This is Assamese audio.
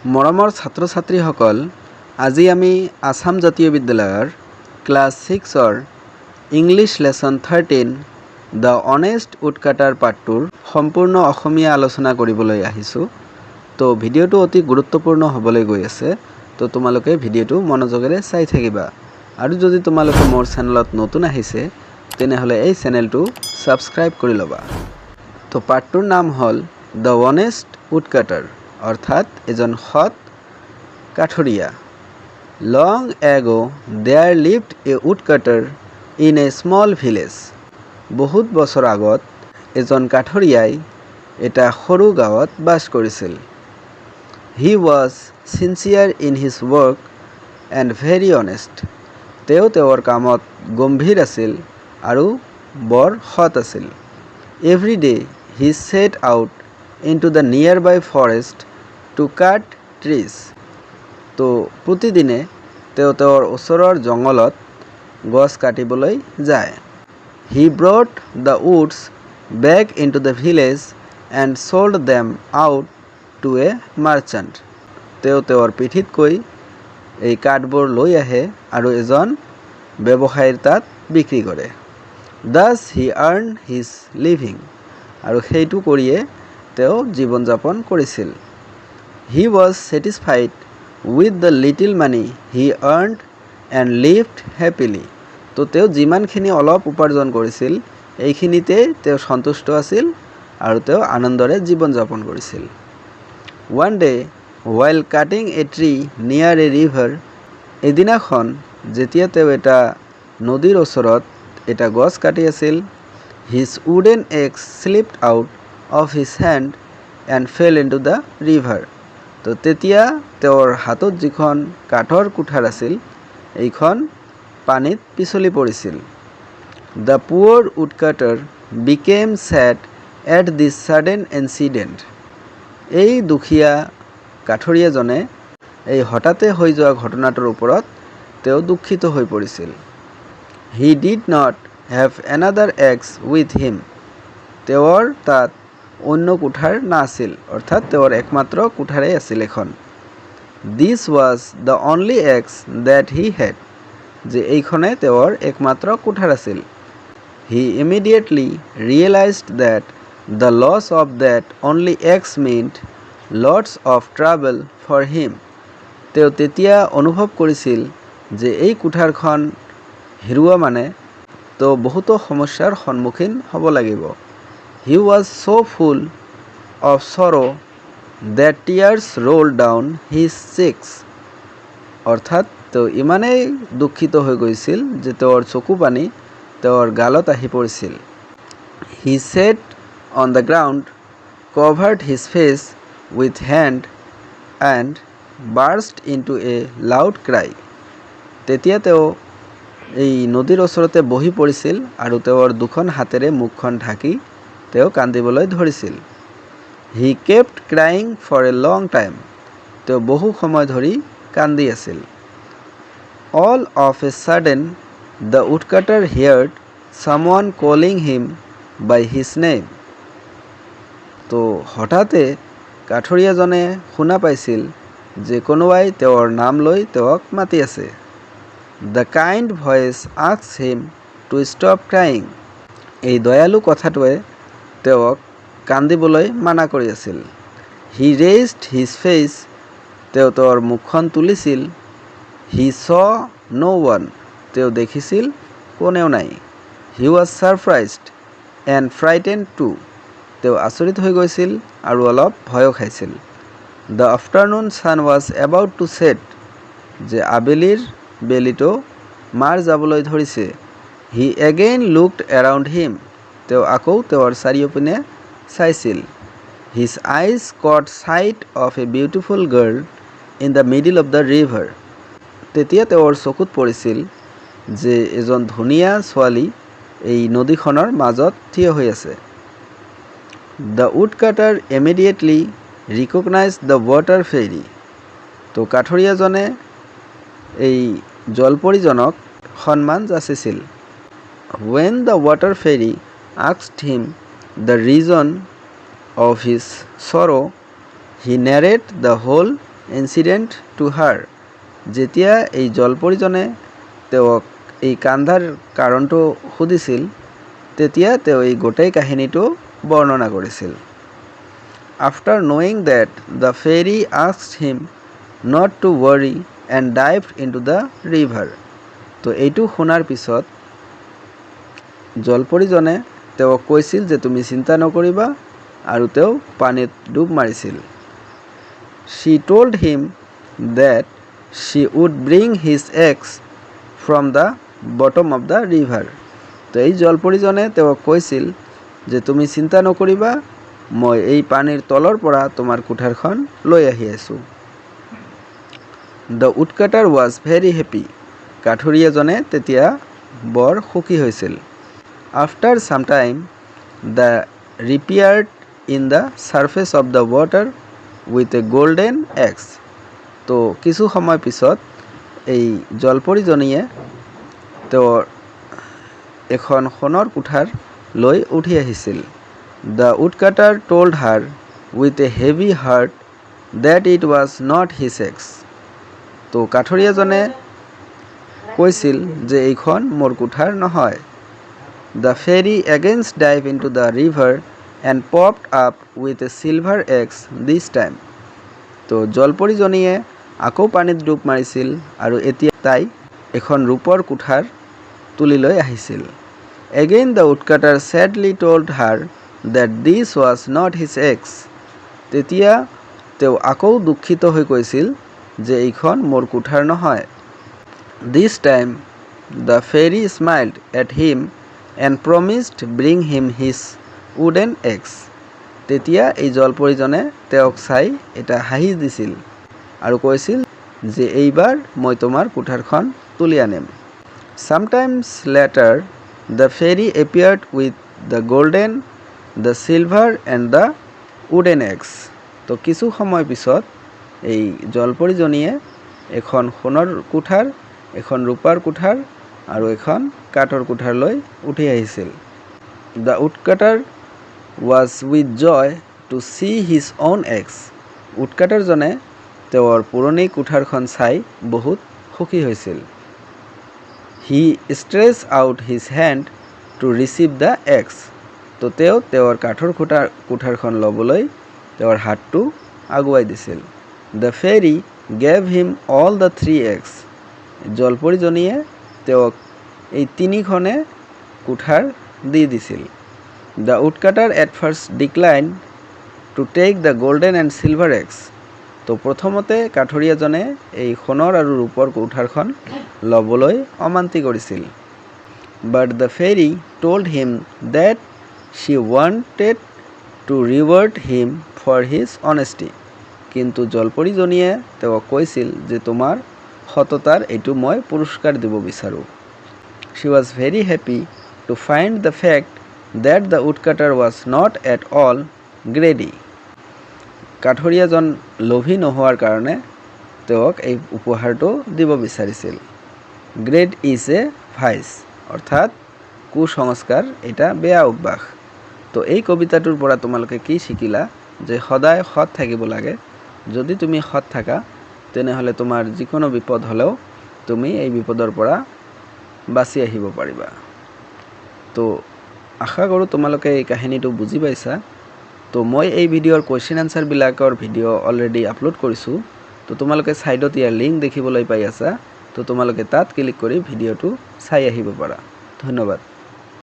মৰমৰ ছাত্ৰ ছাত্ৰীসকল, আজি আমি আসাম জাতীয় বিদ্যালয়ৰ ক্লাছ 6ৰ ইংলিছ লেছন 13 দ্য অনেষ্ট উডকাটাৰ পাৰ্টটোৰ সম্পূৰ্ণ অসমীয়া আলোচনা কৰিবলৈ আহিছোঁ। তো ভিডিঅ'টো অতি গুৰুত্বপূৰ্ণ হ'বলৈ গৈ আছে। তো তোমালোকে ভিডিঅ'টো মনোযোগেৰে চাই থাকিবা। আৰু যদি তোমালোকে মোৰ চেনেলত নতুন আহিছে তেনেহ'লে এই চেনেলটো ছাবস্ক্ৰাইব কৰি ল'বা। তো পাৰ্টটোৰ নাম হ'ল দ্য অনেষ্ট উডকাটাৰ, অৰ্থাৎ এজন সৎ কাঠৰীয়া। Long ago there lived a woodcutter in a small village. বহুত বছৰ আগত এজন কাঠৰীয়াই এটা সৰু গাঁৱত বাস কৰিছিল। He was sincere in his work and very honest. তেওঁ তেওঁৰ কামত গম্ভীৰ আছিল আৰু বৰ সৎ আছিল। Every day he set out into the nearby forest to cut trees. তো প্ৰতিদিনে তেওঁ তেওঁৰ ওচৰৰ জংঘলত গছ কাটিবলৈ যায়। He brought the woods back into the village and sold them out to a merchant. তেওঁ তেওঁৰ পিঠিতকৈ এই কাঠবোৰ লৈ আহে আৰু এজন ব্যৱসায়ীৰ তাত বিক্ৰী কৰে। Thus he earn his living. আৰু সেইটো কৰিয়ে তেওঁ জীৱন যাপন কৰিছিল। He was satisfied with the little money he earned and lived happily. তো তেওঁ যিমানখিনি অলপ উপাৰ্জন কৰিছিল এইখিনিতে তেওঁ সন্তুষ্ট আছিল আৰু তেওঁ আনন্দৰে জীৱন যাপন কৰিছিল। ওৱান ডে ৱাইল কাটিং এ ট্ৰী নিয়াৰ এ ৰিভাৰ। এদিনাখন যেতিয়া তেওঁ এটা নদীৰ ওচৰত এটা গছ কাটি আছিল, his wooden x slipped out of his hand and fail into the river. তো তেতিয়া তেওঁৰ হাতত যিখন কাঠৰ কুঠাৰ আছিল এইখন পানীত পিছলি পৰিছিল। The poor woodcutter became sad at this sudden incident. এই দুখীয়া কাঠৰীয়াজনে এই হঠাতে হৈ যোৱা ঘটনাটোৰ ওপৰত তেওঁ দুখিত হৈ পৰিছিল। He did not have another x with him. তেওঁৰ তাত অন্য কুঠাৰ নাছিল, অৰ্থাৎ তেওঁৰ একমাত্ৰ কুঠাৰেই আছিল এখন। This was the only axe that he had. যে এইখনে তেওঁৰ একমাত্ৰ কুঠাৰ আছিল। He immediately realised that the loss of that only axe meant lots of trouble for him. তেওঁ তেতিয়া অনুভৱ কৰিছিল যে এই কুঠাৰখন হেৰুওৱা মানে তেওঁ বহুতো সমস্যাৰ সন্মুখীন হ'ব লাগিব। He was so' full of sorrow that tears rolled down his cheeks. অৰ্থাৎ তেওঁ ইমানেই দুখিত হৈ গৈছিল যে তেওঁৰ চকু পানী তেওঁৰ গালত আহি পৰিছিল। He sat on the ground, covered his face with hand and burst into a loud cry. তেতিয়া তেওঁ এই নদীৰ ওচৰতে বহি পৰিছিল আৰু তেওঁৰ দুখন হাতেৰে মুখখন ঢাকি তেওঁ কান্দিবলৈ ধৰিছিল। He kept crying for a long time. তেওঁ বহু সময় ধৰি কান্দি আছিল। All of a sudden the woodcutter heard someone calling him by his name. তো হঠাতে কাঠৰীয়াজনে শুনা পাইছিল যে কোনোবাই তেওঁৰ নাম লৈ তেওঁক মাতি আছে। The kind voice asked him to stop crying. এই দয়ালু কথাটোৱে তেওঁক কান্দিবলৈ মানা কৰি আছিল। He raised his face. তেওঁ তেওঁৰ মুখখন তুলিছিল। He saw no' one. তেওঁ দেখিছিল কোনেও নাই। He was surprised and frightened too. তেওঁ আচৰিত হৈ গৈছিল আৰু অলপ ভয়ো খাইছিল। The afternoon sun was about to set. যে আবেলিৰ বেলিটো মাৰ যাবলৈ ধৰিছে। He again looked around him. তেওঁ আকৌ তেওঁৰ চাৰিওপিনে চাইছিল। His eyes caught sight of a beautiful girl in the middle of the river. তেতিয়া তেওঁৰ চকুত পৰিছিল যে এজন ধুনীয়া ছোৱালী এই নদীখনৰ মাজত থিয় হৈ আছে। The woodcutter immediately recognised the water fairy. তো কাঠৰীয়াজনে এই জলপৰীজনক সন্মান যাচিছিল। When the water fairy asked him the reason of his sorrow he narrated the whole incident to her. যেতিয়া এই জলপৰীজনে তেওঁক এই কান্দাৰ কাৰণটো সুধিছিল তেতিয়া তেওঁ এই গোটেই কাহিনীটো বৰ্ণনা কৰিছিল। After knowing that, the fairy asked him not to worry and dived into the river. তো এইটো শুনাৰ পিছত জলপৰীজনে তেওঁক কৈছিল যে তুমি চিন্তা নকৰিবা আৰু তেওঁ পানীত ডুব মাৰিছিল। She told him that she would bring his eggs from the bottom of the river. তো এই জলপৰীজনে তেওঁক কৈছিল যে তুমি চিন্তা নকৰিবা মই এই পানীৰ তলৰ পৰা তোমাৰ কুঠাৰখন লৈ আহি আছোঁ। The woodcutter was very happy. কাঠুৰিয়াজনে তেতিয়া বৰ সুখী হৈছিল। After some time, the reappeared in the surface of the water with a golden axe. তো কিছু সময় পিছত এই জলপৰীজনীয়ে তেওঁৰ এখন সোণৰ কুঠাৰ লৈ উঠি আহিছিল। The woodcutter told her with a heavy heart that it was not his axe. তো কাঠুৰিয়াজনে কৈছিল যে এইখন মোৰ কুঠাৰ নহয়। The fairy again dived into the river and popped up with a silver axe this time. তো জলপৰীজনীয়ে আকৌ পানীত ডুব মাৰিছিল আৰু এতিয়া তাই এখন ৰূপৰ কুঠাৰ তুলি লৈ আহিছিল। Again the woodcutter sadly told her that this was not his axe. তেতিয়া তেওঁ আকৌ দুখিত হৈ কৈছিল যে এইখন মোৰ কুঠাৰ নহয়। This time the fairy smiled at him and promised bring him his wooden axe. তেতিয়া এই জলপৰীজনে তেওঁক চাই এটা হাঁহি দিছিল আৰু কৈছিল যে এইবাৰ মই তোমাৰ কুঠাৰখন তুলি আনিম। Sometimes later the fairy appeared with the golden, the silver and the wooden axe. তো কিছু সময় পিছত এই জলপৰীজনীয়ে এখন সোণৰ কুঠাৰ, এখন ৰূপাৰ কুঠাৰ আৰু এখন কাঠৰ কুঠাৰ লৈ উঠি আহিছিল। The woodcutter was with joy to see his own axe. woodcutterজনে তেওঁৰ পুৰণি কুঠাৰখন চাই বহুত সুখী হৈছিল। He stretched out his hand to receive the axe. তো তেওঁ তেওঁৰ কাঠৰ কুঠাৰখন ল'বলৈ তেওঁৰ হাতটো আগুৱাই দিছিল। The fairy gave him all the 3 eggs. জলপৰীজনীয়ে তেওঁক এই তিনিখনে কুঠাৰ দি দিছিল। The woodcutter at first declined to take the golden and silver eggs. তো প্ৰথমতে কাঠুৰিয়াজনে এই সোণৰ আৰু ৰূপৰ কুঠাৰখন ল'বলৈ অমান্তি কৰিছিল। But the fairy told him that she wanted to reward him for his honesty. কিন্তু জলপৰীজনীয়ে তেওঁক কৈছিল যে তোমাৰ সততাৰ এইটো মই পুৰস্কাৰ দিব বিচাৰোঁ। She was very happy to find the fact that the woodcutter was not at all greedy. কাঠুৰিয়াজন লোভী নোহোৱাৰ কাৰণে তেওঁক এই উপহাৰটো দিব বিচাৰিছিল। Greed is a vice, অৰ্থাৎ কুসংস্কাৰ এটা বেয়া অভ্যাস। তো এই কবিতাটোৰ পৰা তোমালোকে কি শিকিলা যে সদায় সৎ থাকিব লাগে। যদি তুমি সৎ থাকা তেনেহ'লে তোমাৰ যিকোনো বিপদ হ'লেও তুমি এই বিপদৰ পৰা বাচি আহিব পাৰিবা। তো আশা কৰোঁ তোমালোকে এই কাহিনীটো বুজি পাইছা। তো মই এই ভিডিঅ'ৰ কুৱেশ্যন আনচাৰবিলাকৰ ভিডিঅ' অলৰেডি আপলোড কৰিছোঁ। তো তোমালোকে ছাইডত ইয়াৰ লিংক দেখিবলৈ পাই আছা। তো তোমালোকে তাত ক্লিক কৰি ভিডিঅ'টো চাই আহিব পাৰা। ধন্যবাদ।